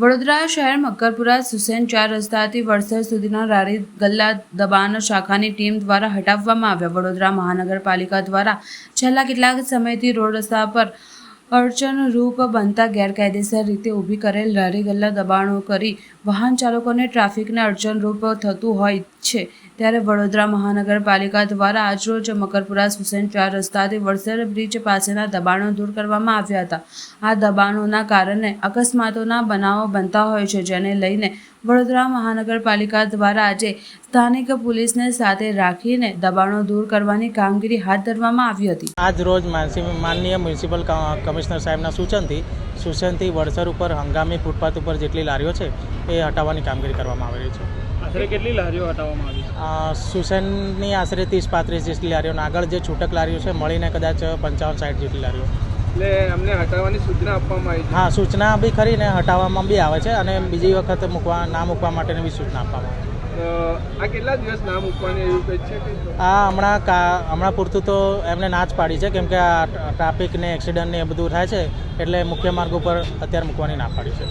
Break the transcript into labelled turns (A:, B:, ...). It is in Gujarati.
A: વડોદરા શહેર મકરપુરા સુસેન 4 રસ્તાથી વડસર સુધીના લારી ગલ્લા દબાણ શાખાની ટીમ દ્વારા હટાવવામાં આવ્યા. વડોદરા મહાનગરપાલિકા દ્વારા છેલ્લા કેટલાક સમયથી રોડ રસ્તા પર અડચણરૂપ બનતા ગેરકાયદેસર રીતે ઊભી કરેલ લારી ગલ્લા દબાણો કરી વાહન ચાલકોને ટ્રાફિકને અડચણરૂપ થતું હોય છે. ત્યારે વડોદરા મહાનગરપાલિકા દ્વારા આજરોજ મકરપુરા સુસેન 4 રસ્તાથી વડસર બ્રિજ પાસેના દબાણો દૂર કરવામાં આવ્યા હતા. આ દબાણોના કારણે અકસ્માતોના બનાવો બનતા હોય છે, જેને લઈને વડોદરા મહાનગરપાલિકા દ્વારા આજે સ્થાનિક પોલીસને સાથે રાખીને દબાણો દૂર કરવાની કામગીરી હાથ ધરવામાં આવી હતી.
B: આજ રોજ માનનીય મ્યુનિસિપલ કમિશનર સાહેબના સૂચનથી વડસર ઉપર હંગામી ફૂટપાથ ઉપર જેટલી લારીઓ છે એ હટાવવાની કામગીરી કરવામાં આવી રહી છે.
C: આશરે કેટલી લારીઓ હટાવવામાં આવી?
B: સુસેનની આશરે 30-35 જેટલી લારીઓ, આગળ જે છૂટક લારીઓ છે મળીને કદાચ 55-60 જેટલી લારીઓ.
C: એટલે અમને હટાવવાની સૂચના આપવામાં આવી છે?
B: હા, સૂચના બી ખરી ને હટાવવામાં બી આવે છે અને બીજી વખત ના મૂકવા માટેની બી સૂચના આપવામાં આવે છે.
C: આ કેટલા દિવસ ના મૂકવાની એવું કંઈ છે?
B: આ હમણાં પૂરતું તો એમને ના જ પાડી છે, કેમ કે આ ટ્રાફિક ને એક્સિડન્ટ ને એ બધું થાય છે, એટલે મુખ્ય માર્ગ ઉપર અત્યારે મૂકવાની ના પાડી છે.